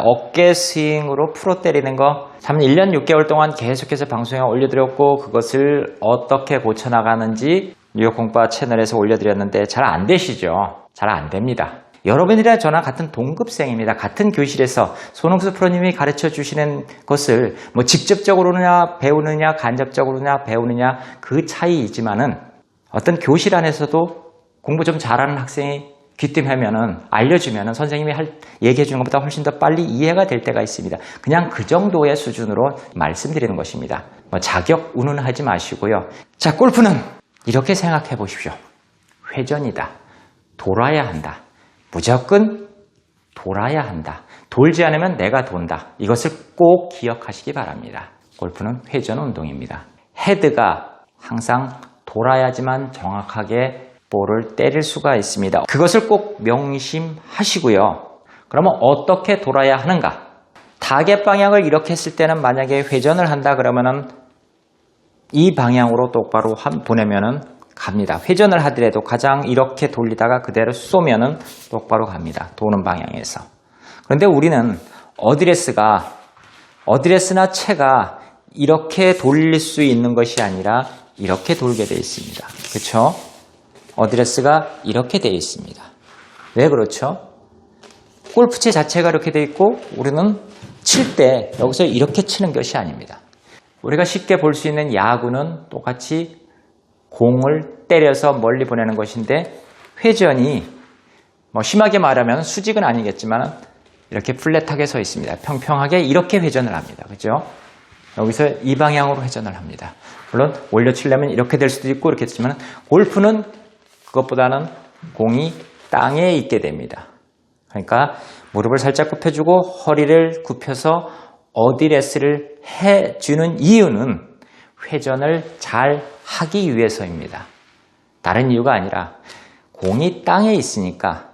어깨 스윙으로 프로 때리는 거 참 1년 6개월 동안 계속해서 방송에 올려드렸고 그것을 어떻게 고쳐나가는지 뉴욕 공파 채널에서 올려드렸는데 잘 안 되시죠? 잘 안 됩니다. 여러분이랑 저나 같은 동급생입니다. 같은 교실에서 손흥수 프로님이 가르쳐 주시는 것을 뭐 직접적으로냐 배우느냐 간접적으로냐 배우느냐 그 차이이지만은 어떤 교실 안에서도 공부 좀 잘하는 학생이 귀띔하면은 알려주면은 선생님이 얘기해 주는 것보다 훨씬 더 빨리 이해가 될 때가 있습니다. 그냥 그 정도의 수준으로 말씀드리는 것입니다. 뭐 자격 운운하지 마시고요. 자, 골프는 이렇게 생각해 보십시오. 회전이다. 돌아야 한다. 무조건 돌아야 한다. 돌지 않으면 내가 돈다. 이것을 꼭 기억하시기 바랍니다. 골프는 회전 운동입니다. 헤드가 항상 돌아야지만 정확하게 볼을 때릴 수가 있습니다. 그것을 꼭 명심하시고요. 그러면 어떻게 돌아야 하는가? 타겟 방향을 이렇게 했을 때는 만약에 회전을 한다 그러면은 이 방향으로 똑바로 보내면은 갑니다. 회전을 하더라도 가장 이렇게 돌리다가 그대로 쏘면은 똑바로 갑니다. 도는 방향에서. 그런데 우리는 어드레스나 채가 이렇게 돌릴 수 있는 것이 아니라 이렇게 돌게 되어 있습니다. 그렇죠? 어드레스가 이렇게 되어 있습니다. 왜 그렇죠? 골프채 자체가 이렇게 되어 있고 우리는 칠 때 여기서 이렇게 치는 것이 아닙니다. 우리가 쉽게 볼 수 있는 야구는 똑같이 공을 때려서 멀리 보내는 것인데 회전이 뭐 심하게 말하면 수직은 아니겠지만 이렇게 플랫하게 서 있습니다. 평평하게 이렇게 회전을 합니다. 그죠? 여기서 이 방향으로 회전을 합니다. 물론 올려치려면 이렇게 될 수도 있고 이렇게 되지만 골프는 그것보다는 공이 땅에 있게 됩니다. 그러니까 무릎을 살짝 굽혀주고 허리를 굽혀서 어드레스를 해주는 이유는 회전을 잘 하기 위해서입니다. 다른 이유가 아니라 공이 땅에 있으니까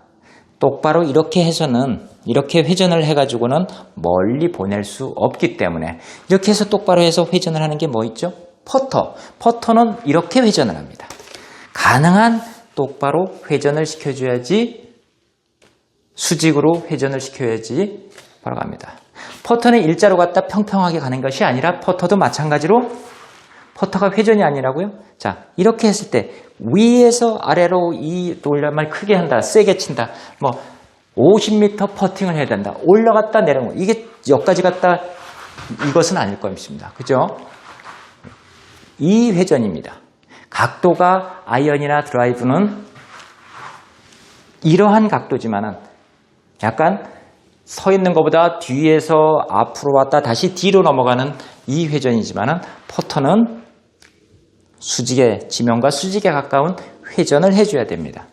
똑바로 이렇게 해서는 이렇게 회전을 해가지고는 멀리 보낼 수 없기 때문에 이렇게 해서 똑바로 해서 회전을 하는 게 뭐 있죠? 퍼터는 이렇게 회전을 합니다. 가능한 똑바로 회전을 시켜줘야지 수직으로 회전을 시켜야지 바로 갑니다. 퍼터는 일자로 갔다 평평하게 가는 것이 아니라 퍼터도 마찬가지로 퍼터가 회전이 아니라고요? 자, 이렇게 했을 때 위에서 아래로 이 돌려말 크게 한다, 세게 친다, 뭐 50m 퍼팅을 해야 된다, 올라갔다 내려오고 이게 여기까지 갔다 이것은 아닐 것입니다. 그죠? 이 회전입니다. 각도가 아이언이나 드라이브는 이러한 각도지만은 약간 서 있는 것보다 뒤에서 앞으로 왔다 다시 뒤로 넘어가는 이 회전이지만은 퍼터는 지면과 수직에 가까운 회전을 해줘야 됩니다.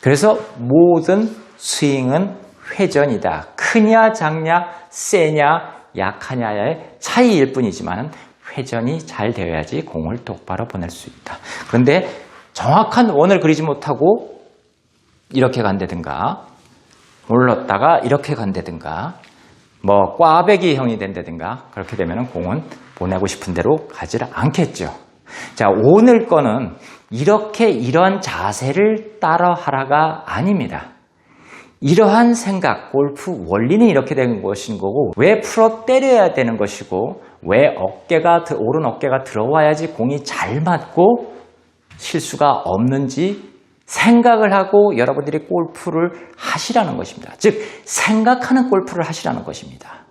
그래서 모든 스윙은 회전이다. 크냐 작냐 세냐 약하냐의 차이일 뿐이지만은 회전이 잘 되어야지 공을 똑바로 보낼 수 있다. 그런데 정확한 원을 그리지 못하고 이렇게 간다든가 올랐다가 이렇게 간다든가 뭐 꽈배기형이 된다든가 그렇게 되면 공은 보내고 싶은 대로 가지를 않겠죠. 자, 오늘 거는 이런 자세를 따라 하라가 아닙니다. 이러한 생각, 골프 원리는 이렇게 되는 것인 거고 왜 풀어 때려야 되는 것이고 왜 오른 어깨가 들어와야지 공이 잘 맞고 실수가 없는지 생각을 하고 여러분들이 골프를 하시라는 것입니다. 즉 생각하는 골프를 하시라는 것입니다.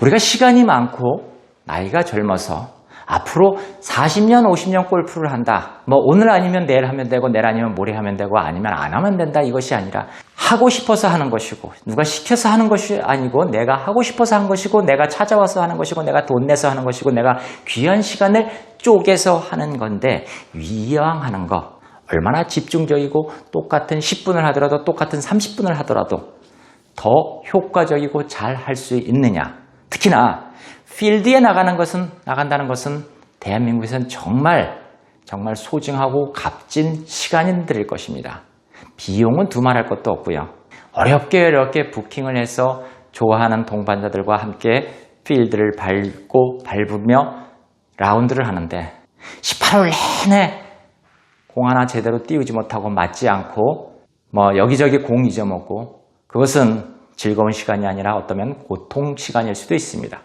우리가 시간이 많고 나이가 젊어서 앞으로 40년, 50년 골프를 한다. 뭐 오늘 아니면 내일 하면 되고 내일 아니면 모레 하면 되고 아니면 안 하면 된다. 이것이 아니라 하고 싶어서 하는 것이고 누가 시켜서 하는 것이 아니고 내가 하고 싶어서 하는 것이고 내가 찾아와서 하는 것이고 내가 돈 내서 하는 것이고 내가 귀한 시간을 쪼개서 하는 건데 이왕 하는 거 얼마나 집중적이고 똑같은 10분을 하더라도 똑같은 30분을 하더라도 더 효과적이고 잘 할 수 있느냐. 특히나 필드에 나간다는 것은 대한민국에서는 정말 소중하고 값진 시간이 들일 것입니다. 비용은 두말할 것도 없고요. 어렵게 부킹을 해서 좋아하는 동반자들과 함께 필드를 밟으며 라운드를 하는데 18홀 내내 공 하나 제대로 띄우지 못하고 맞지 않고 뭐 여기저기 공 잊어먹고 그것은 즐거운 시간이 아니라 어쩌면 고통 시간일 수도 있습니다.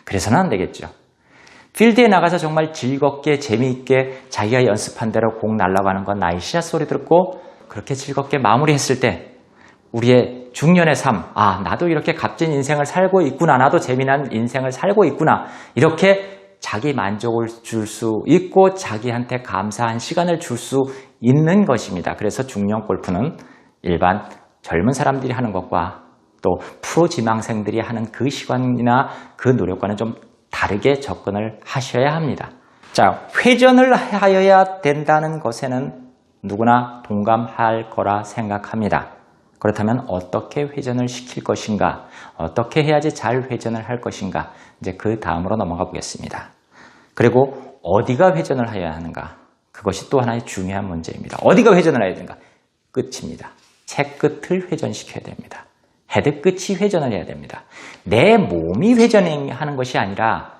그래서는 안 되겠죠. 필드에 나가서 정말 즐겁게 재미있게 자기가 연습한 대로 공 날아가는 건 나이샷 소리 듣고 그렇게 즐겁게 마무리했을 때 우리의 중년의 삶, 나도 이렇게 값진 인생을 살고 있구나, 나도 재미난 인생을 살고 있구나, 이렇게 자기 만족을 줄 수 있고 자기한테 감사한 시간을 줄 수 있는 것입니다. 그래서 중년 골프는 일반 젊은 사람들이 하는 것과 또 프로 지망생들이 하는 그 시간이나 그 노력과는 좀 다르게 접근을 하셔야 합니다. 자, 회전을 하여야 된다는 것에는 누구나 동감할 거라 생각합니다. 그렇다면 어떻게 회전을 시킬 것인가? 어떻게 해야지 잘 회전을 할 것인가? 이제 그 다음으로 넘어가 보겠습니다. 그리고 어디가 회전을 해야 하는가? 그것이 또 하나의 중요한 문제입니다. 어디가 회전을 해야 되는가? 끝입니다. 채 끝을 회전시켜야 됩니다. 헤드 끝이 회전을 해야 됩니다. 내 몸이 회전하는 것이 아니라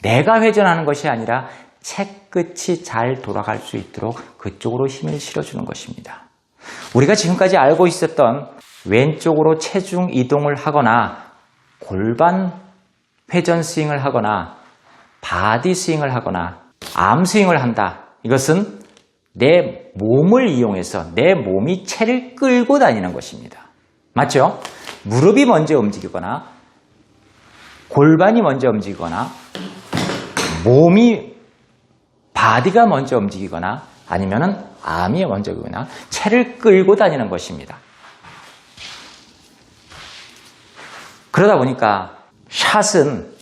내가 회전하는 것이 아니라 채 끝이 잘 돌아갈 수 있도록 그쪽으로 힘을 실어주는 것입니다. 우리가 지금까지 알고 있었던 왼쪽으로 체중 이동을 하거나 골반 회전 스윙을 하거나 바디 스윙을 하거나 암 스윙을 한다. 이것은 내 몸을 이용해서 내 몸이 채를 끌고 다니는 것입니다. 맞죠? 무릎이 먼저 움직이거나 골반이 먼저 움직이거나 몸이 바디가 먼저 움직이거나 아니면은 암이 먼저 움직이거나 채를 끌고 다니는 것입니다. 그러다 보니까 샷은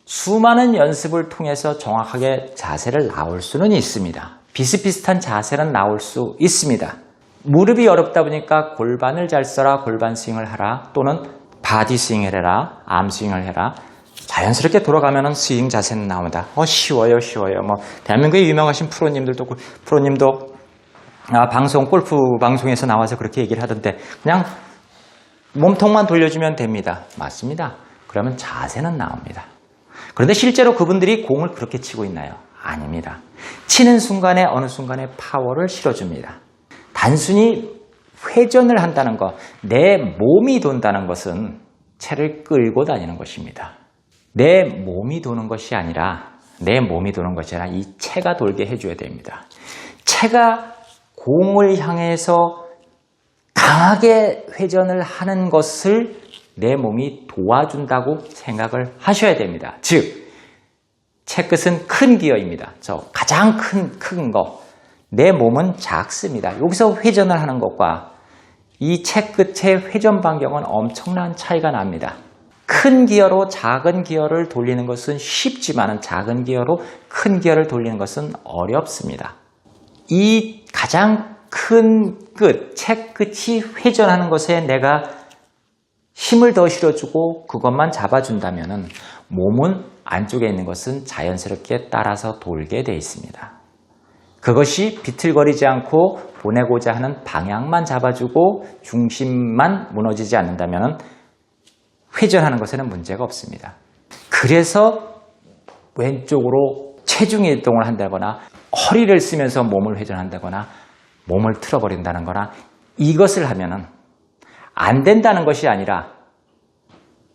수많은 연습을 통해서 정확하게 자세를 나올 수는 있습니다. 비슷비슷한 자세는 나올 수 있습니다. 무릎이 어렵다 보니까 골반을 잘 써라, 골반 스윙을 하라, 또는 바디 스윙을 해라, 암 스윙을 해라. 자연스럽게 돌아가면은 스윙 자세는 나옵니다. 쉬워요. 대한민국의 유명하신 프로님도 골프 방송에서 나와서 그렇게 얘기를 하던데 그냥 몸통만 돌려주면 됩니다. 맞습니다. 그러면 자세는 나옵니다. 그런데 실제로 그분들이 공을 그렇게 치고 있나요? 아닙니다. 치는 순간에 어느 순간에 파워를 실어줍니다. 단순히 회전을 한다는 것, 내 몸이 돈다는 것은 채를 끌고 다니는 것입니다. 내 몸이 도는 것이 아니라 이 채가 돌게 해줘야 됩니다. 채가 공을 향해서 강하게 회전을 하는 것을 내 몸이 도와준다고 생각을 하셔야 됩니다. 즉, 채 끝은 큰 기어입니다. 가장 큰 거. 내 몸은 작습니다. 여기서 회전을 하는 것과 이 채 끝의 회전 반경은 엄청난 차이가 납니다. 큰 기어로 작은 기어를 돌리는 것은 쉽지만 작은 기어로 큰 기어를 돌리는 것은 어렵습니다. 이 가장 큰 끝, 채 끝이 회전하는 것에 내가 힘을 더 실어주고 그것만 잡아준다면 몸은 안쪽에 있는 것은 자연스럽게 따라서 돌게 되어 있습니다. 그것이 비틀거리지 않고 보내고자 하는 방향만 잡아주고 중심만 무너지지 않는다면 회전하는 것에는 문제가 없습니다. 그래서 왼쪽으로 체중 이동을 한다거나 허리를 쓰면서 몸을 회전한다거나 몸을 틀어버린다는 거나 이것을 하면은 안 된다는 것이 아니라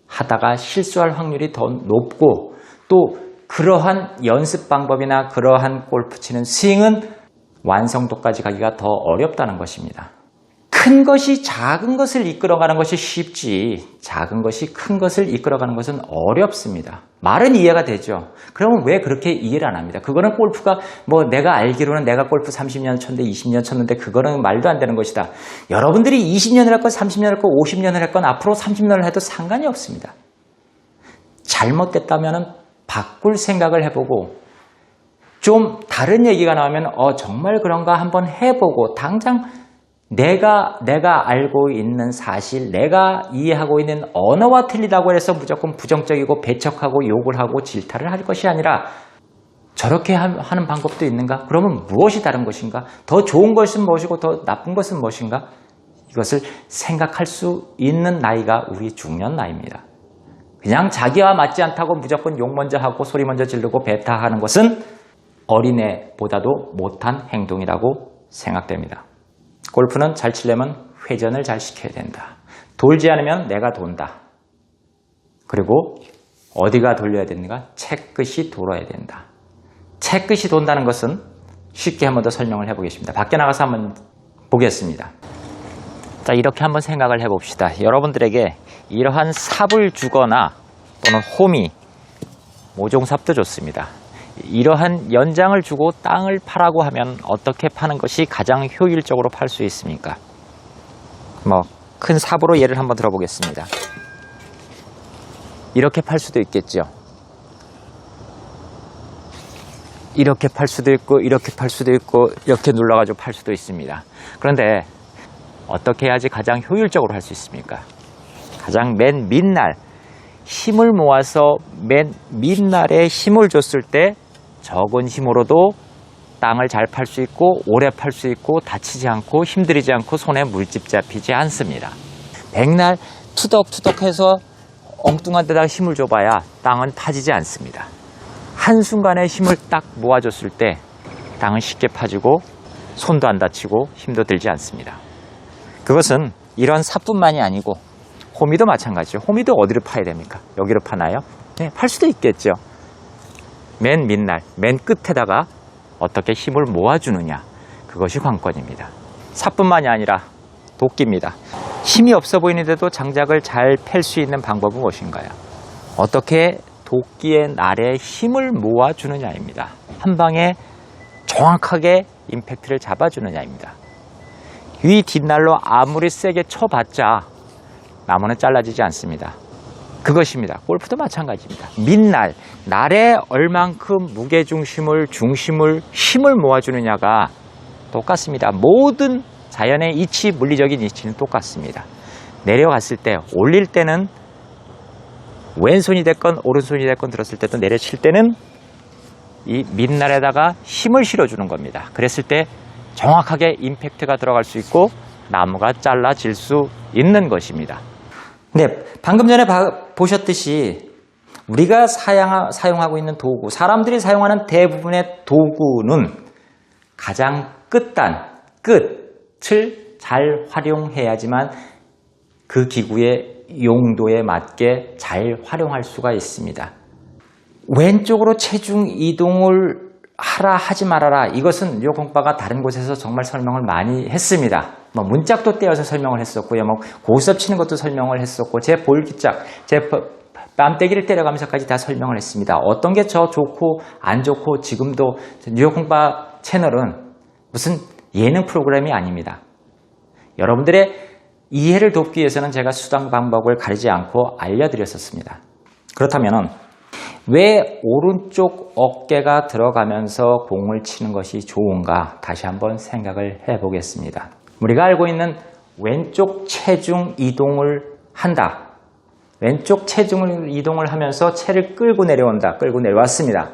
하다가 실수할 확률이 더 높고 또 그러한 연습 방법이나 그러한 골프 치는 스윙은 완성도까지 가기가 더 어렵다는 것입니다. 큰 것이 작은 것을 이끌어가는 것이 쉽지 작은 것이 큰 것을 이끌어가는 것은 어렵습니다. 말은 이해가 되죠. 그러면 왜 그렇게 이해를 안 합니다. 그거는 골프가 내가 알기로는 내가 골프 30년 쳤는데 20년 쳤는데 그거는 말도 안 되는 것이다. 여러분들이 20년을 했건 30년을 했건 50년을 했건 앞으로 30년을 해도 상관이 없습니다. 잘못됐다면 바꿀 생각을 해보고 좀 다른 얘기가 나오면 정말 그런가 한번 해보고 당장 내가 알고 있는 사실, 내가 이해하고 있는 언어와 틀리다고 해서 무조건 부정적이고 배척하고 욕을 하고 질타를 할 것이 아니라 저렇게 하는 방법도 있는가? 그러면 무엇이 다른 것인가? 더 좋은 것은 무엇이고 더 나쁜 것은 무엇인가? 이것을 생각할 수 있는 나이가 우리 중년 나이입니다. 그냥 자기와 맞지 않다고 무조건 욕 먼저 하고 소리 먼저 지르고 배타하는 것은 어린애보다도 못한 행동이라고 생각됩니다. 골프는 잘 치려면 회전을 잘 시켜야 된다. 돌지 않으면 내가 돈다. 그리고 어디가 돌려야 되는가? 채끝이 돌아야 된다. 채끝이 돈다는 것은 쉽게 한 번 더 설명을 해보겠습니다. 밖에 나가서 한번 보겠습니다. 자, 이렇게 한번 생각을 해봅시다. 여러분들에게 이러한 삽을 주거나 또는 호미, 모종삽도 좋습니다. 이러한 연장을 주고 땅을 파라고 하면 어떻게 파는 것이 가장 효율적으로 팔 수 있습니까? 큰 삽으로 예를 한번 들어보겠습니다. 이렇게 팔 수도 있겠죠. 이렇게 팔 수도 있고, 이렇게 팔 수도 있고, 이렇게 눌러가지고 팔 수도 있습니다. 그런데 어떻게 해야지 가장 효율적으로 할 수 있습니까? 가장 맨 밑날, 힘을 모아서 맨 밑날에 힘을 줬을 때 적은 힘으로도 땅을 잘 팔 수 있고 오래 팔 수 있고 다치지 않고 힘들이지 않고 손에 물집 잡히지 않습니다. 백날 투덕투덕해서 엉뚱한 데다가 힘을 줘봐야 땅은 파지지 않습니다. 한순간에 힘을 딱 모아줬을 때 땅은 쉽게 파지고 손도 안 다치고 힘도 들지 않습니다. 그것은 이런 삽뿐만이 아니고 호미도 마찬가지죠. 호미도 어디로 파야 됩니까? 여기로 파나요? 네, 팔 수도 있겠죠. 맨 밑날, 맨 끝에다가 어떻게 힘을 모아주느냐, 그것이 관건입니다. 삽뿐만이 아니라 도끼입니다. 힘이 없어 보이는데도 장작을 잘 팰 수 있는 방법은 무엇인가요? 어떻게 도끼의 날에 힘을 모아주느냐입니다. 한 방에 정확하게 임팩트를 잡아주느냐입니다. 위 뒷날로 아무리 세게 쳐봤자 나무는 잘라지지 않습니다. 그것입니다. 골프도 마찬가지입니다. 밑날, 날에 얼만큼 무게중심을, 힘을 모아주느냐가 똑같습니다. 모든 자연의 이치, 물리적인 이치는 똑같습니다. 내려갔을 때, 올릴 때는 왼손이 됐건 오른손이 됐건 들었을 때도 내려칠 때는 이 밑날에다가 힘을 실어주는 겁니다. 그랬을 때 정확하게 임팩트가 들어갈 수 있고 나무가 잘라질 수 있는 것입니다. 네, 방금 전에 보셨듯이 우리가 사용하고 있는 도구, 사람들이 사용하는 대부분의 도구는 가장 끝을 잘 활용해야지만 그 기구의 용도에 맞게 잘 활용할 수가 있습니다. 왼쪽으로 체중 이동을 하지 말아라. 이것은 뉴욕공파가 다른 곳에서 정말 설명을 많이 했습니다. 문짝도 떼어서 설명을 했었고요. 고스톱 치는 것도 설명을 했었고, 제 볼기짝, 제 뺨때기를 때려가면서까지 다 설명을 했습니다. 어떤 게 저 좋고 안 좋고, 지금도 뉴욕공파 채널은 무슨 예능 프로그램이 아닙니다. 여러분들의 이해를 돕기 위해서는 제가 수단 방법을 가리지 않고 알려드렸었습니다. 그렇다면 왜 오른쪽 어깨가 들어가면서 공을 치는 것이 좋은가 다시 한번 생각을 해보겠습니다. 우리가 알고 있는 왼쪽 체중 이동을 한다. 왼쪽 체중을 이동을 하면서 채를 끌고 내려온다. 끌고 내려왔습니다.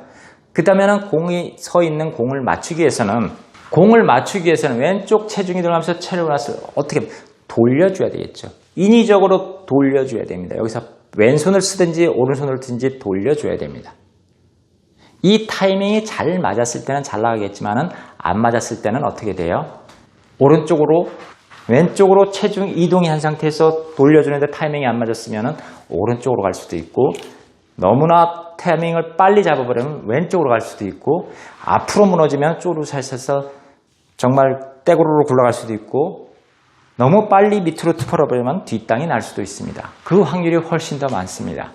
그 다음에는 공이 서 있는 공을 맞추기 위해서는 왼쪽 체중이 들어가면서 채를 어떻게 돌려줘야 되겠죠. 인위적으로 돌려줘야 됩니다. 여기서 왼손을 쓰든지 오른손을 쓰든지 돌려줘야 됩니다. 이 타이밍이 잘 맞았을 때는 잘 나가겠지만 안 맞았을 때는 어떻게 돼요? 왼쪽으로 체중 이동이 한 상태에서 돌려주는데 타이밍이 안 맞았으면 오른쪽으로 갈 수도 있고, 너무나 타이밍을 빨리 잡아버리면 왼쪽으로 갈 수도 있고, 앞으로 무너지면 쪼르살살서 정말 떼구르르 굴러갈 수도 있고, 너무 빨리 밑으로 틀어버리면 뒷땅이 날 수도 있습니다. 그 확률이 훨씬 더 많습니다.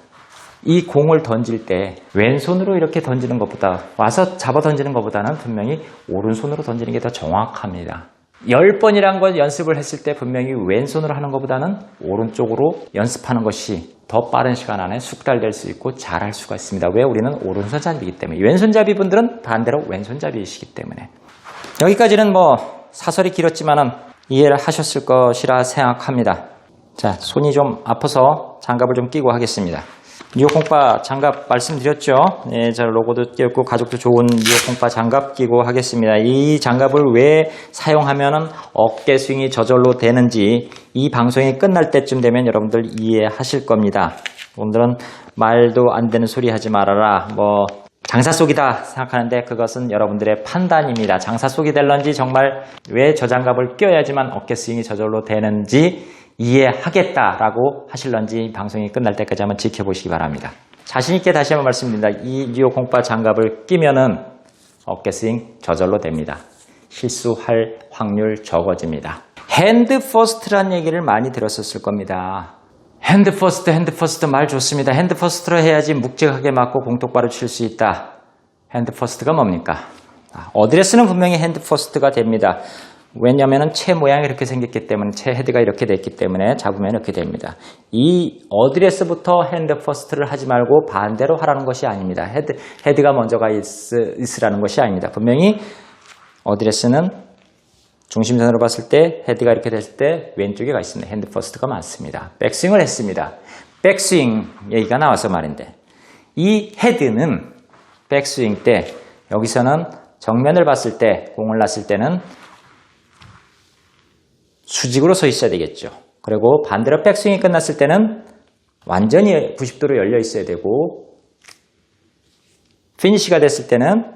이 공을 던질 때 왼손으로 이렇게 던지는 것보다, 와서 잡아 던지는 것보다는 분명히 오른손으로 던지는 게 더 정확합니다. 10번이란 걸 연습을 했을 때 분명히 왼손으로 하는 것보다는 오른쪽으로 연습하는 것이 더 빠른 시간 안에 숙달될 수 있고 잘할 수가 있습니다. 왜? 우리는 오른손잡이이기 때문에. 왼손잡이 분들은 반대로 왼손잡이이시기 때문에. 여기까지는 사설이 길었지만은 이해를 하셨을 것이라 생각합니다. 자, 손이 좀 아파서 장갑을 좀 끼고 하겠습니다. 뉴욕공파 장갑 말씀드렸죠? 네, 저 로고도 띄웠고 가죽도 좋은 뉴욕공파 장갑 끼고 하겠습니다. 이 장갑을 왜 사용하면은 어깨 스윙이 저절로 되는지 이 방송이 끝날 때쯤 되면 여러분들 이해하실 겁니다. 오늘은 말도 안 되는 소리 하지 말아라. 장사 속이다 생각하는데 그것은 여러분들의 판단입니다. 장사 속이 될런지 정말 왜 저 장갑을 껴야지만 어깨 스윙이 저절로 되는지 이해하겠다라고 하실런지 방송이 끝날 때까지 한번 지켜보시기 바랍니다. 자신있게 다시 한번 말씀드립니다. 이 뉴욕 공파 장갑을 끼면은 어깨 스윙 저절로 됩니다. 실수할 확률 적어집니다. 핸드 퍼스트란 얘기를 많이 들었었을 겁니다. 핸드 퍼스트 말 좋습니다. 핸드 퍼스트로 해야지 묵직하게 맞고 공 똑바로 칠 수 있다. 핸드 퍼스트가 뭡니까? 어드레스는 분명히 핸드 퍼스트가 됩니다. 왜냐하면 채 모양이 이렇게 생겼기 때문에, 채 헤드가 이렇게 됐기 때문에 잡으면 이렇게 됩니다. 이 어드레스부터 핸드 퍼스트를 하지 말고 반대로 하라는 것이 아닙니다. 헤드가 먼저가 있으라는 것이 아닙니다. 분명히 어드레스는 중심선으로 봤을 때 헤드가 이렇게 됐을 때 왼쪽에 가 있습니다. 핸드 퍼스트가 맞습니다. 백스윙을 했습니다. 백스윙 얘기가 나와서 말인데, 이 헤드는 백스윙 때 여기서는 정면을 봤을 때, 공을 놨을 때는 수직으로 서 있어야 되겠죠. 그리고 반대로 백스윙이 끝났을 때는 완전히 90도로 열려 있어야 되고, 피니시가 됐을 때는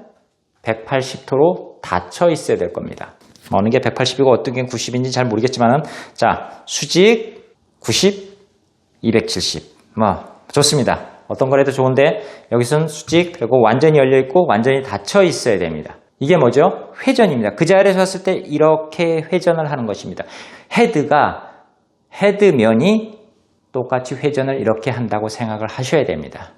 180도로 닫혀 있어야 될 겁니다. 어느 게 180이고 어떤 게 90인지 잘 모르겠지만은, 자, 수직 90, 270. 좋습니다. 어떤 거라도 좋은데, 여기서는 수직, 그리고 완전히 열려 있고 완전히 닫혀 있어야 됩니다. 이게 뭐죠? 회전입니다. 그 자리에서 봤을 때 이렇게 회전을 하는 것입니다. 헤드면이 똑같이 회전을 이렇게 한다고 생각을 하셔야 됩니다.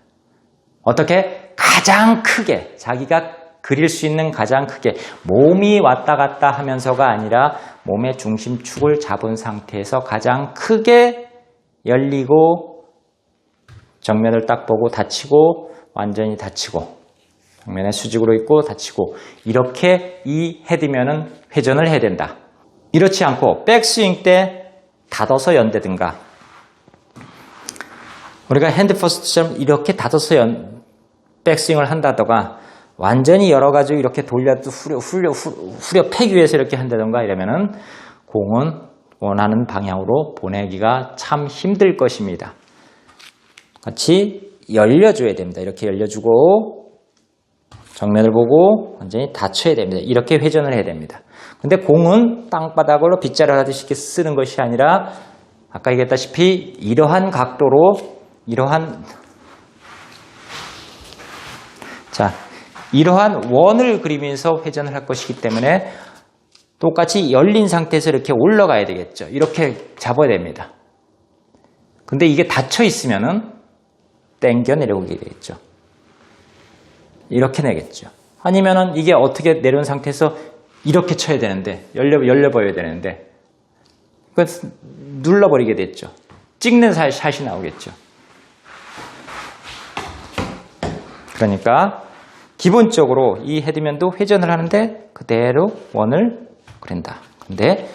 어떻게? 가장 크게, 자기가 그릴 수 있는 가장 크게, 몸이 왔다 갔다 하면서가 아니라 몸의 중심축을 잡은 상태에서 가장 크게 열리고, 정면을 딱 보고 닫히고, 완전히 닫히고, 정면에 수직으로 있고 닫히고, 이렇게 이 헤드면은 회전을 해야 된다. 이렇지 않고 백스윙 때 닫아서 연다든가, 우리가 핸드 퍼스트처럼 이렇게 닫아서 백스윙을 한다든가, 완전히 열어가지고 이렇게 돌려도 후려 패기 위해서 이렇게 한다든가 이러면은 공은 원하는 방향으로 보내기가 참 힘들 것입니다. 같이 열려줘야 됩니다. 이렇게 열려주고, 정면을 보고 완전히 닫혀야 됩니다. 이렇게 회전을 해야 됩니다. 근데 공은 땅바닥으로 빗자루 하듯이 이렇게 쓰는 것이 아니라, 아까 얘기했다시피 이러한 각도로, 이러한 원을 그리면서 회전을 할 것이기 때문에 똑같이 열린 상태에서 이렇게 올라가야 되겠죠. 이렇게 잡아야 됩니다. 근데 이게 닫혀 있으면은 당겨 내려오게 되겠죠. 이렇게 내겠죠. 아니면은 이게 어떻게 내려온 상태에서 이렇게 쳐야 되는데, 열려버려야 되는데, 그건 눌러버리게 됐죠. 찍는 샷이 나오겠죠. 그러니까 기본적으로 이 헤드면도 회전을 하는데 그대로 원을 그린다. 근데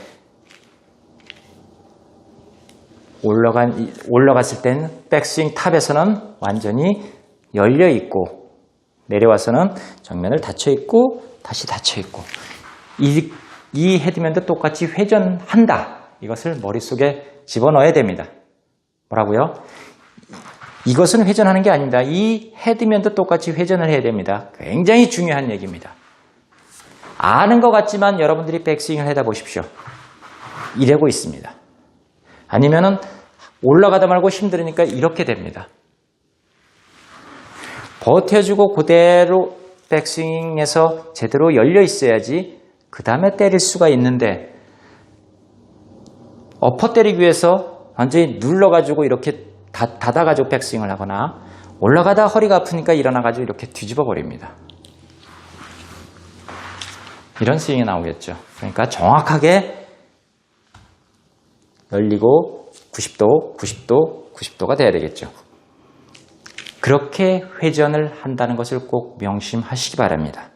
올라갔을 때는 백스윙 탑에서는 완전히 열려 있고, 내려와서는 정면을 닫혀 있고 다시 닫혀 있고, 이 헤드면도 똑같이 회전한다. 이것을 머릿속에 집어넣어야 됩니다. 뭐라고요? 이것은 회전하는 게 아닙니다. 이 헤드면도 똑같이 회전을 해야 됩니다. 굉장히 중요한 얘기입니다. 아는 것 같지만 여러분들이 백스윙을 해다 보십시오. 이러고 있습니다. 아니면은 올라가다 말고 힘들으니까 이렇게 됩니다. 버텨주고 그대로 백스윙에서 제대로 열려 있어야지 그 다음에 때릴 수가 있는데, 엎어 때리기 위해서 완전히 눌러가지고 이렇게 닫아가지고 백스윙을 하거나, 올라가다 허리가 아프니까 일어나가지고 이렇게 뒤집어 버립니다. 이런 스윙이 나오겠죠. 그러니까 정확하게 열리고 90도, 90도, 90도가 돼야 되겠죠. 그렇게 회전을 한다는 것을 꼭 명심하시기 바랍니다.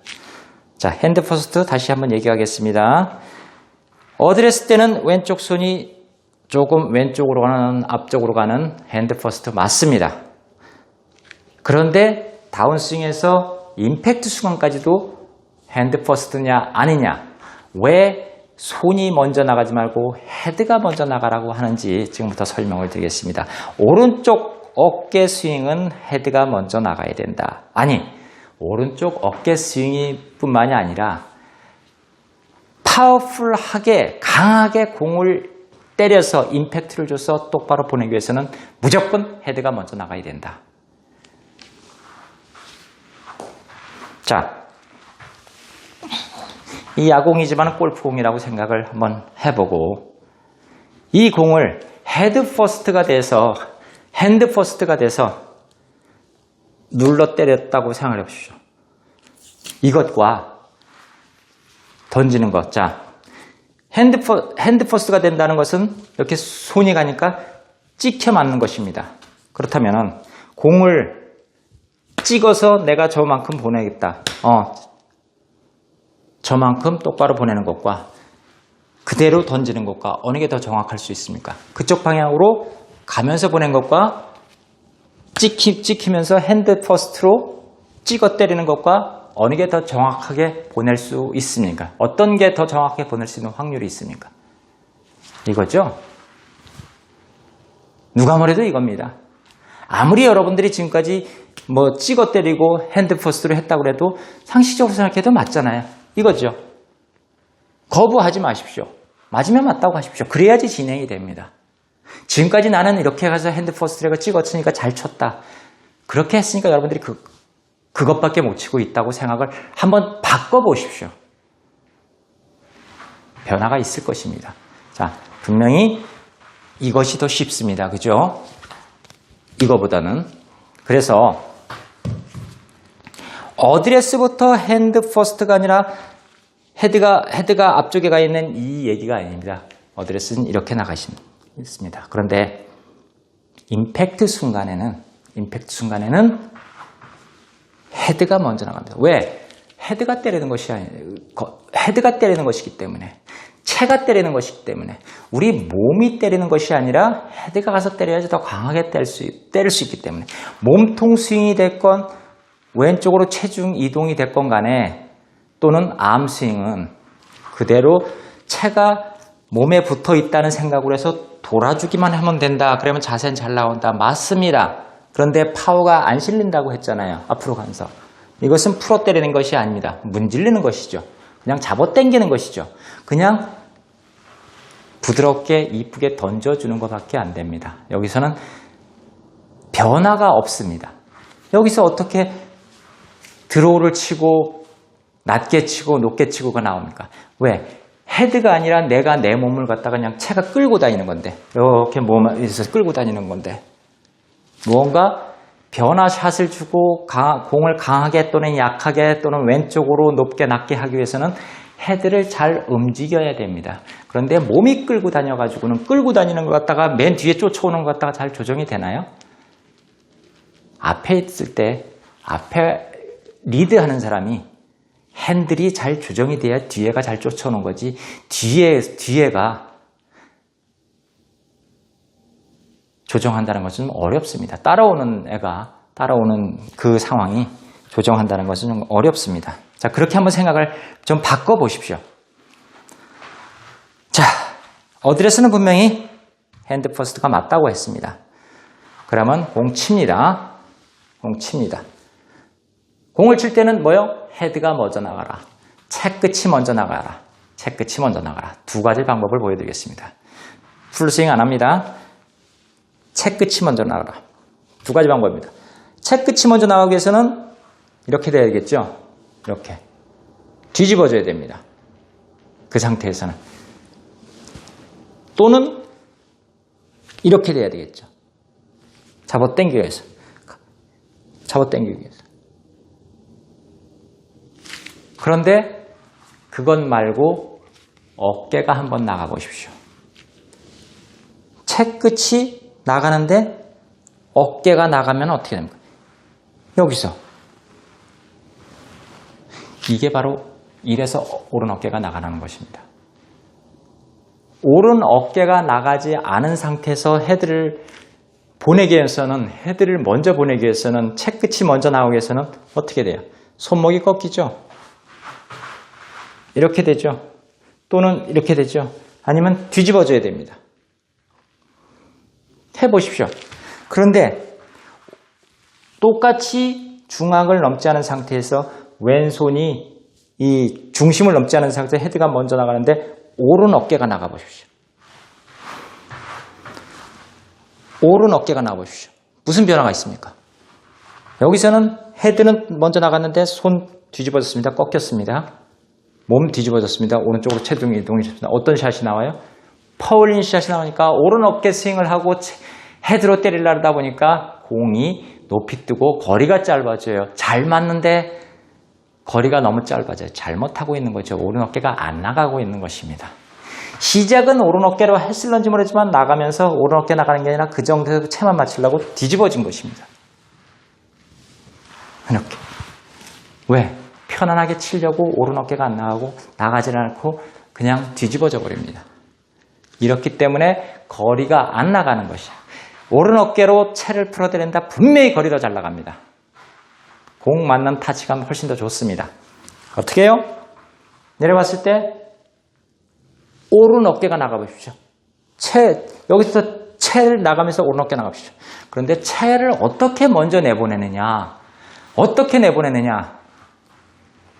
자, 핸드 퍼스트 다시 한번 얘기하겠습니다. 어드레스 때는 왼쪽 손이 조금 왼쪽으로 가는, 앞쪽으로 가는 핸드 퍼스트 맞습니다. 그런데 다운스윙에서 임팩트 순간까지도 핸드 퍼스트냐 아니냐, 왜 손이 먼저 나가지 말고 헤드가 먼저 나가라고 하는지 지금부터 설명을 드리겠습니다. 오른쪽 어깨 스윙은 헤드가 먼저 나가야 된다. 아니, 오른쪽 어깨 스윙이 뿐만이 아니라 파워풀하게, 강하게 공을 때려서 임팩트를 줘서 똑바로 보내기 위해서는 무조건 헤드가 먼저 나가야 된다. 자, 이 야공이지만 골프공이라고 생각을 한번 해보고 이 공을 헤드 퍼스트가 돼서 핸드 퍼스트가 돼서 눌러 때렸다고 생각을 해보십시오. 이것과 던지는 것. 자, 핸드 퍼스트가 된다는 것은 이렇게 손이 가니까 찍혀 맞는 것입니다. 그렇다면 공을 찍어서 내가 저만큼 보내겠다. 저만큼 똑바로 보내는 것과 그대로 던지는 것과 어느 게 더 정확할 수 있습니까? 그쪽 방향으로 가면서 보낸 것과 찍히면서 핸드 퍼스트로 찍어 때리는 것과 어느 게 더 정확하게 보낼 수 있습니까? 어떤 게 더 정확하게 보낼 수 있는 확률이 있습니까? 이거죠? 누가 뭐래도 이겁니다. 아무리 여러분들이 지금까지 뭐 찍어 때리고 핸드 퍼스트로 했다고 해도 상식적으로 생각해도 맞잖아요. 이거죠. 거부하지 마십시오. 맞으면 맞다고 하십시오. 그래야지 진행이 됩니다. 지금까지 나는 이렇게 가서 핸드 퍼스트를 찍었으니까 잘 쳤다. 그렇게 했으니까 여러분들이 그것밖에 못 치고 있다고 생각을 한번 바꿔보십시오. 변화가 있을 것입니다. 자, 분명히 이것이 더 쉽습니다. 그죠? 이거보다는. 그래서 어드레스부터 핸드 퍼스트가 아니라 헤드가 앞쪽에 가 있는 이 얘기가 아닙니다. 어드레스는 이렇게 나가있습니다. 그런데 임팩트 순간에는 헤드가 먼저 나갑니다. 왜? 헤드가 때리는 것이 아니에요. 헤드가 때리는 것이기 때문에, 체가 때리는 것이기 때문에, 우리 몸이 때리는 것이 아니라 헤드가 가서 때려야지 더 강하게 때릴 수 있기 때문에, 몸통 스윙이 됐건 왼쪽으로 체중 이동이 됐건 간에, 또는 암 스윙은 그대로 체가 몸에 붙어 있다는 생각으로 해서 돌아주기만 하면 된다. 그러면 자세는 잘 나온다. 맞습니다. 그런데 파워가 안 실린다고 했잖아요. 앞으로 가면서. 이것은 풀어 때리는 것이 아닙니다. 문질르는 것이죠. 그냥 잡아당기는 것이죠. 그냥 부드럽게 이쁘게 던져주는 것밖에 안 됩니다. 여기서는 변화가 없습니다. 여기서 어떻게 드로우를 치고 낮게 치고 높게 치고가 나옵니까? 왜? 헤드가 아니라 내가 내 몸을 갖다가 그냥 체가 끌고 다니는 건데, 이렇게 몸에서 끌고 다니는 건데, 무언가 변화샷을 주고 공을 강하게 또는 약하게 또는 왼쪽으로 높게 낮게 하기 위해서는 헤드를 잘 움직여야 됩니다. 그런데 몸이 끌고 다녀가지고는 끌고 다니는 것 갖다가 맨 뒤에 쫓아오는 것 갖다가 잘 조정이 되나요? 앞에 있을 때 앞에 리드하는 사람이 핸들이 잘 조정이 돼야 뒤에가 잘 쫓아오는 거지, 뒤에가 조정한다는 것은 어렵습니다. 따라오는 그 상황이 조정한다는 것은 좀 어렵습니다. 자, 그렇게 한번 생각을 좀 바꿔보십시오. 자, 어드레스는 분명히 핸드 퍼스트가 맞다고 했습니다. 그러면 공 칩니다. 공을 칠 때는 뭐요? 헤드가 먼저 나가라. 채끝이 먼저 나가라. 두 가지 방법을 보여드리겠습니다. 풀스윙 안 합니다. 채끝이 먼저 나가라. 두 가지 방법입니다. 채끝이 먼저 나가기 위해서는 이렇게 돼야겠죠? 이렇게. 뒤집어져야 됩니다. 그 상태에서는. 또는 이렇게 돼야 되겠죠. 잡아당기기 위해서. 그런데 그것 말고 어깨가 한번 나가 보십시오. 채끝이 나가는데 어깨가 나가면 어떻게 됩니까? 여기서. 이게 바로 이래서 오른 어깨가 나가는 것입니다. 오른 어깨가 나가지 않은 상태에서 헤드를 먼저 보내기 위해서는 채끝이 먼저 나오기 위해서는 어떻게 돼요? 손목이 꺾이죠? 이렇게 되죠? 또는 이렇게 되죠? 아니면 뒤집어져야 됩니다. 해보십시오. 그런데 똑같이 중앙을 넘지 않은 상태에서 왼손이 이 중심을 넘지 않은 상태에서 헤드가 먼저 나가는데 오른 어깨가 나가 보십시오. 오른 어깨가 나와보십시오. 무슨 변화가 있습니까? 여기서는 헤드는 먼저 나갔는데 손 뒤집어졌습니다. 꺾였습니다. 몸 뒤집어졌습니다. 오른쪽으로 체중이 이동했습니다. 어떤 샷이 나와요? 파울린 샷이 나오니까 오른 어깨 스윙을 하고 헤드로 때리려다 하다 보니까 공이 높이 뜨고 거리가 짧아져요. 잘 맞는데 거리가 너무 짧아져요. 잘못하고 있는 거죠. 오른 어깨가 안 나가고 있는 것입니다. 시작은 오른 어깨로 했을런지 모르지만 나가면서 오른 어깨 나가는 게 아니라 그 정도에서 채만 맞추려고 뒤집어진 것입니다. 이렇게. 왜? 편안하게 치려고 오른 어깨가 안 나가고 나가지 않고 그냥 뒤집어져 버립니다. 이렇기 때문에 거리가 안 나가는 것이야. 오른 어깨로 채를 풀어대낸다. 분명히 거리가 잘 나갑니다. 공 맞는 타치감 훨씬 더 좋습니다. 어떻게 해요? 내려봤을 때 오른 어깨가 나가보십시오. 여기서 채를 나가면서 오른 어깨 나가보십시오. 그런데 채를 어떻게 먼저 내보내느냐? 어떻게 내보내느냐?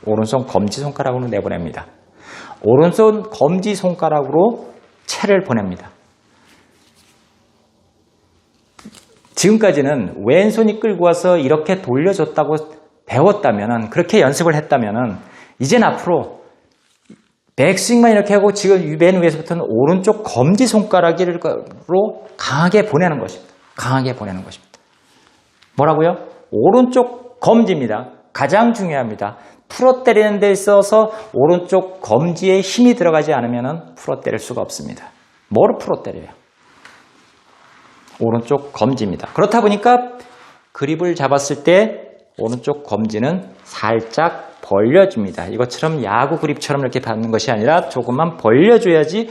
오른손 검지손가락으로 내보냅니다. 오른손 검지손가락으로 채를 보냅니다. 지금까지는 왼손이 끌고 와서 이렇게 돌려줬다고 배웠다면, 그렇게 연습을 했다면, 이젠 앞으로 백스윙만 이렇게 하고 지금 맨 위에서부터는 오른쪽 검지손가락으로 강하게 보내는 것입니다. 강하게 보내는 것입니다. 뭐라고요? 오른쪽 검지입니다. 가장 중요합니다. 풀어 때리는 데 있어서 오른쪽 검지에 힘이 들어가지 않으면 풀어 때릴 수가 없습니다. 뭐를 풀어 때려요? 오른쪽 검지입니다. 그렇다 보니까 그립을 잡았을 때 오른쪽 검지는 살짝 벌려줍니다. 이것처럼 야구 그립처럼 이렇게 받는 것이 아니라 조금만 벌려줘야지,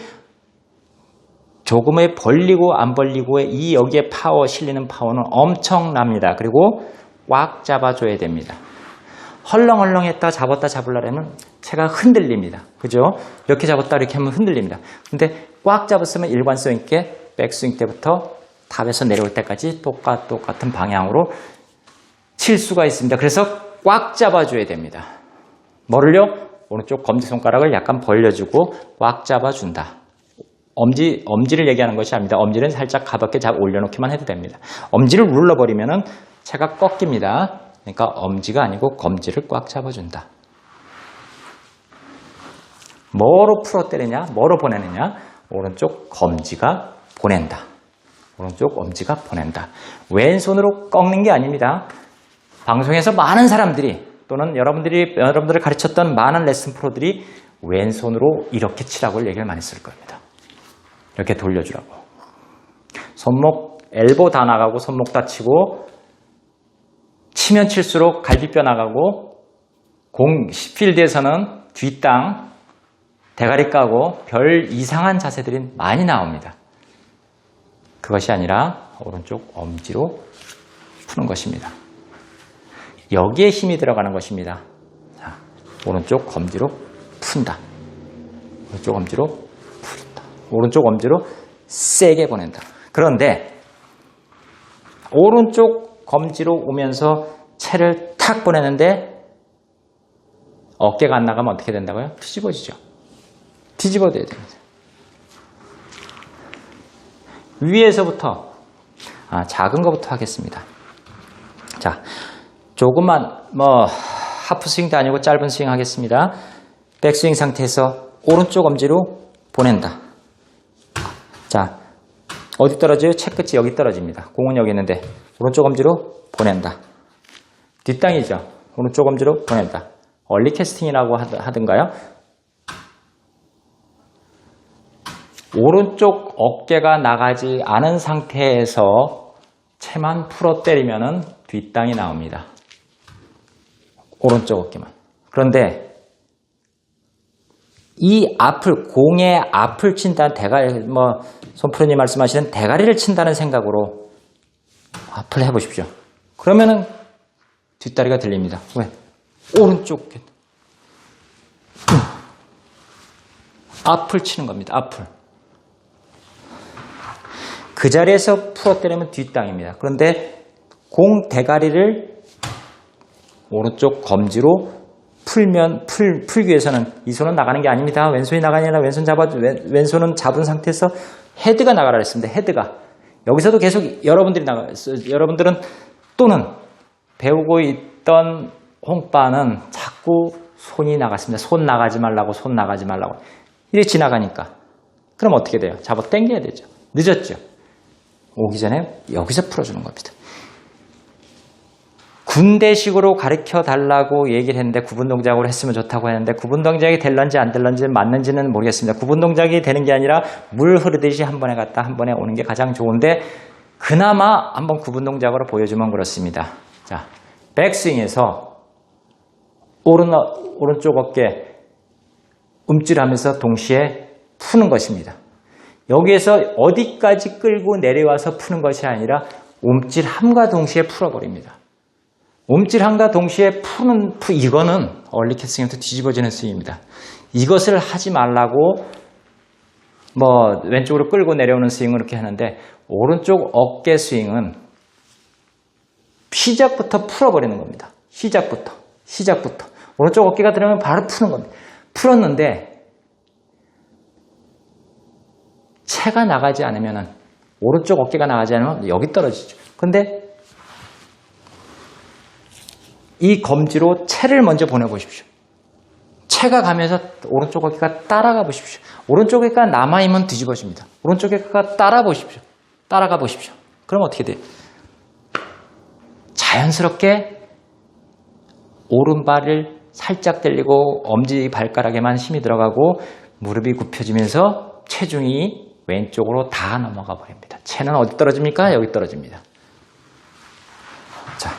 조금의 벌리고 안 벌리고의 이 여기에 파워, 실리는 파워는 엄청납니다. 그리고 꽉 잡아줘야 됩니다. 헐렁헐렁했다 잡았다 잡으려면 채가 흔들립니다. 그죠? 이렇게 잡았다 이렇게 하면 흔들립니다. 근데 꽉 잡았으면 일관성 있게 백스윙 때부터 탑에서 내려올 때까지 똑같은 방향으로 칠 수가 있습니다. 그래서 꽉 잡아줘야 됩니다. 뭐를요? 오른쪽 검지손가락을 약간 벌려주고 꽉 잡아준다. 엄지를 얘기하는 것이 아닙니다. 엄지는 살짝 가볍게 올려놓기만 해도 됩니다. 엄지를 눌러버리면 채가 꺾입니다. 그러니까 엄지가 아니고 검지를 꽉 잡아준다. 뭐로 풀어 때리냐? 뭐로 보내느냐? 오른쪽 검지가 보낸다. 오른쪽 엄지가 보낸다. 왼손으로 꺾는 게 아닙니다. 방송에서 많은 사람들이 또는 여러분들을 가르쳤던 많은 레슨 프로들이 왼손으로 이렇게 치라고 얘기를 많이 쓸 겁니다. 이렇게 돌려주라고. 손목, 엘보 다 나가고 손목 다치고 치면 칠수록 갈비뼈 나가고 필드에서는 뒷땅, 대가리 까고 별 이상한 자세들이 많이 나옵니다. 그것이 아니라 오른쪽 엄지로 푸는 것입니다. 여기에 힘이 들어가는 것입니다. 자, 오른쪽 검지로 푼다. 오른쪽 엄지로 푼다. 오른쪽 엄지로 세게 보낸다. 그런데 오른쪽 검지로 오면서 채를 탁 보내는데 어깨가 안 나가면 어떻게 된다고요? 뒤집어지죠. 뒤집어져야 됩니다. 위에서부터 작은 것부터 하겠습니다. 자, 조금만 하프 스윙도 아니고 짧은 스윙 하겠습니다. 백스윙 상태에서 오른쪽 엄지로 보낸다. 자, 어디 떨어져요? 채 끝이 여기 떨어집니다. 공은 여기 있는데 오른쪽 엄지로 보낸다. 뒷땅이죠. 오른쪽 엄지로 보낸다. 얼리 캐스팅이라고 하든가요? 오른쪽 어깨가 나가지 않은 상태에서 채만 풀어 때리면 뒷땅이 나옵니다. 오른쪽 어깨만. 그런데 이 앞을, 공의 앞을 친다는 대가리, 손프로님 말씀하시는 대가리를 친다는 생각으로 앞을 해보십시오. 그러면은 뒷다리가 들립니다. 왜? 오른쪽 앞을 치는 겁니다. 앞을. 그 자리에서 풀어 때리면 뒷땅입니다. 그런데 공 대가리를 오른쪽 검지로 풀기 위해서는 이 손은 나가는 게 아닙니다. 왼손이 나가냐, 왼손은 잡은 상태에서 헤드가 나가라 했습니다. 헤드가. 여기서도 계속 여러분들은 또는 배우고 있던 홍바는 자꾸 손이 나갔습니다. 손 나가지 말라고, 손 나가지 말라고. 이렇게 지나가니까. 그럼 어떻게 돼요? 잡아 당겨야 되죠. 늦었죠. 오기 전에 여기서 풀어주는 겁니다. 군대식으로 가르쳐 달라고 얘기를 했는데 구분 동작으로 했으면 좋다고 했는데 구분 동작이 될런지 안 될런지 맞는지는 모르겠습니다. 구분 동작이 되는 게 아니라 물 흐르듯이 한 번에 갔다 한 번에 오는 게 가장 좋은데 그나마 한번 구분 동작으로 보여주면 그렇습니다. 자, 백스윙에서 오른쪽 어깨 움찔하면서 동시에 푸는 것입니다. 여기에서 어디까지 끌고 내려와서 푸는 것이 아니라 움찔함과 동시에 풀어버립니다. 움찔함과 동시에 이거는 얼리 캐스팅부터 뒤집어지는 스윙입니다. 이것을 하지 말라고 왼쪽으로 끌고 내려오는 스윙을 이렇게 하는데 오른쪽 어깨 스윙은 시작부터 풀어버리는 겁니다. 시작부터. 오른쪽 어깨가 들어가면 바로 푸는 겁니다. 풀었는데 채가 나가지 않으면 오른쪽 어깨가 나가지 않으면 여기 떨어지죠. 근데 이 검지로 채를 먼저 보내보십시오. 채가 가면서 오른쪽 어깨가 따라가 보십시오. 오른쪽 어깨가 남아있으면 뒤집어집니다. 오른쪽 어깨가 따라가 보십시오. 그럼 어떻게 돼요? 자연스럽게 오른발을 살짝 들리고 엄지 발가락에만 힘이 들어가고 무릎이 굽혀지면서 체중이 왼쪽으로 다 넘어가 버립니다. 채는 어디 떨어집니까? 여기 떨어집니다. 자,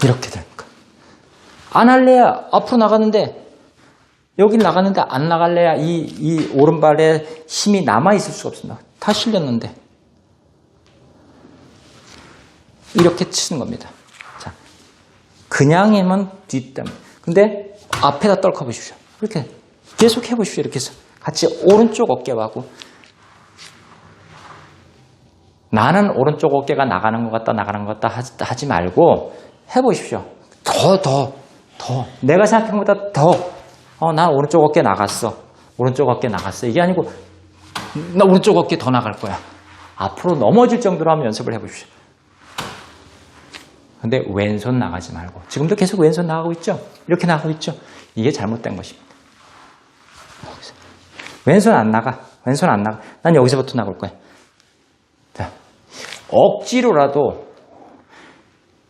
이렇게 됩니까? 안 할래야 앞으로 나가는데 여긴 나가는데 안 나갈래야 이 오른발에 힘이 남아있을 수가 없습니다. 다 실렸는데 이렇게 치는 겁니다. 자, 그냥이면 뒷담. 근데 앞에다 떨궈 보십시오. 이렇게 계속 해보십시오. 이렇게 해서 같이 오른쪽 어깨와 하고 나는 오른쪽 어깨가 나가는 것 같다 하지 말고 해보십시오. 더. 내가 생각한 것보다 더. 난 오른쪽 어깨 나갔어. 이게 아니고 나 오른쪽 어깨 더 나갈 거야. 앞으로 넘어질 정도로 한번 연습을 해보십시오. 근데 왼손 나가지 말고 지금도 계속 왼손 나가고 있죠? 이렇게 나가고 있죠? 이게 잘못된 것입니다. 왼손 안 나가. 난 여기서부터 나갈 거야. 자, 억지로라도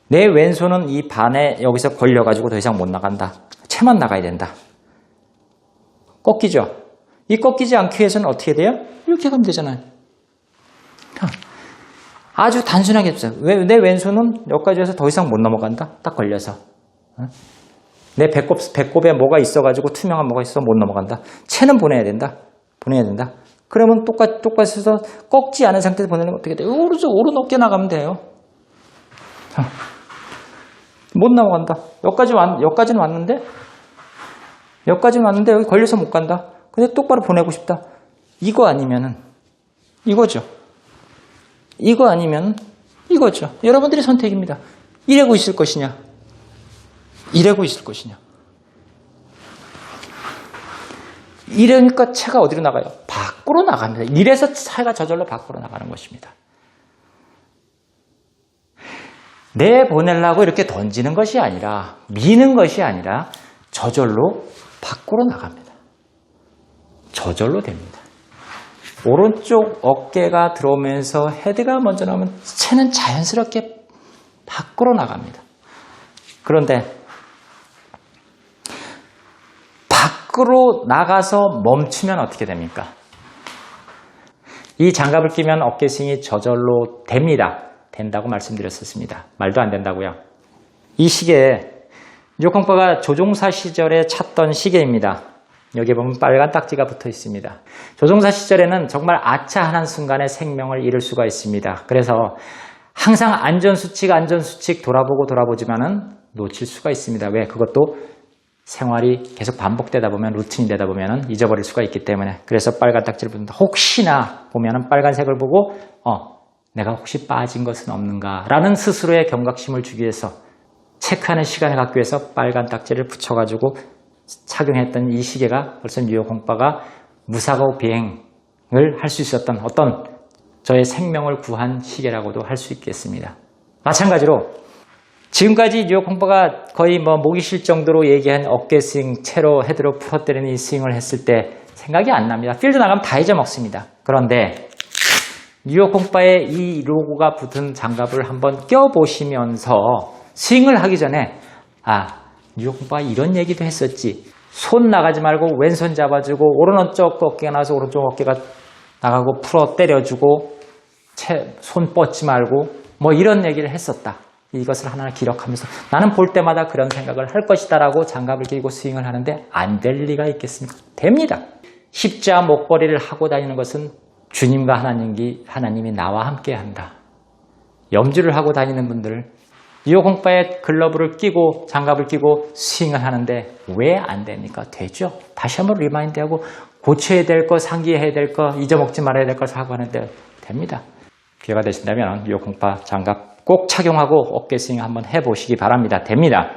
내 왼손은 이 반에 여기서 걸려가지고 더 이상 못 나간다. 채만 나가야 된다. 꺾이죠? 이 꺾이지 않기 위해서는 어떻게 돼요? 이렇게 가면 되잖아요. 아주 단순하게 해주세요. 내 왼손은 여기까지 해서 더 이상 못 넘어간다. 딱 걸려서. 내 배꼽에 뭐가 있어가지고 투명한 뭐가 있어 못 넘어간다. 채는 보내야 된다. 그러면 똑같이 해서 꺾지 않은 상태에서 보내면 어떻게 돼요? 오른 어깨 나가면 돼요. 못 넘어간다. 여기까지는 왔는데 여기 걸려서 못 간다. 근데 똑바로 보내고 싶다. 이거 아니면은 이거죠. 이거 아니면 이거죠. 여러분들의 선택입니다. 이러고 있을 것이냐. 이러니까 채가 어디로 나가요? 밖으로 나갑니다. 이래서 채가 저절로 밖으로 나가는 것입니다. 내보내려고 이렇게 던지는 것이 아니라 미는 것이 아니라 저절로 밖으로 나갑니다. 저절로 됩니다. 오른쪽 어깨가 들어오면서 헤드가 먼저 나오면 채는 자연스럽게 밖으로 나갑니다. 그런데 밖으로 나가서 멈추면 어떻게 됩니까? 이 장갑을 끼면 어깨 스윙이 저절로 된다고 말씀드렸었습니다. 말도 안 된다고요. 이 시계 뉴욕홍파가 조종사 시절에 찾던 시계입니다. 여기 보면 빨간 딱지가 붙어 있습니다. 조종사 시절에는 정말 아차하는 순간에 생명을 잃을 수가 있습니다. 그래서 항상 안전수칙 돌아보지만은 놓칠 수가 있습니다. 왜? 그것도 생활이 계속 반복되다 보면 루틴이 되다 보면은 잊어버릴 수가 있기 때문에. 그래서 빨간 딱지를 붙는다. 혹시나 보면은 빨간색을 보고 내가 혹시 빠진 것은 없는가 라는 스스로의 경각심을 주기 위해서 체크하는 시간을 갖기 위해서 빨간 딱지를 붙여가지고 착용했던 이 시계가 벌써 뉴욕 홍파가 무사고 비행을 할 수 있었던 어떤 저의 생명을 구한 시계라고도 할 수 있겠습니다. 마찬가지로 지금까지 뉴욕 홍파가 거의 목이 쉴 정도로 얘기한 어깨 스윙, 채로 헤드로 풀어때리는 이 스윙을 했을 때 생각이 안 납니다. 필드 나가면 다 잊어먹습니다. 그런데 뉴욕 홍파의 이 로고가 붙은 장갑을 한번 껴보시면서 스윙을 하기 전에 뉴욕 홍파가 이런 얘기도 했었지. 손 나가지 말고 왼손 잡아주고 오른쪽 어깨가 나와서 오른쪽 어깨가 나가고 풀어 때려주고 손 뻗지 말고 이런 얘기를 했었다. 이것을 하나 기록하면서 나는 볼 때마다 그런 생각을 할 것이다 라고 장갑을 끼고 스윙을 하는데 안 될 리가 있겠습니까? 됩니다. 십자 목걸이를 하고 다니는 것은 주님과 하나님이 나와 함께 한다. 염주를 하고 다니는 분들 뉴욕 홍파의 글러브를 끼고 장갑을 끼고 스윙을 하는데 왜 안 됩니까? 되죠. 다시 한번 리마인드하고 고쳐야 될 거, 상기해야 될 거, 잊어먹지 말아야 될 것을 하고 하는데 됩니다. 기회가 되신다면 뉴욕 홍파 장갑 꼭 착용하고 어깨 스윙 한번 해보시기 바랍니다. 됩니다.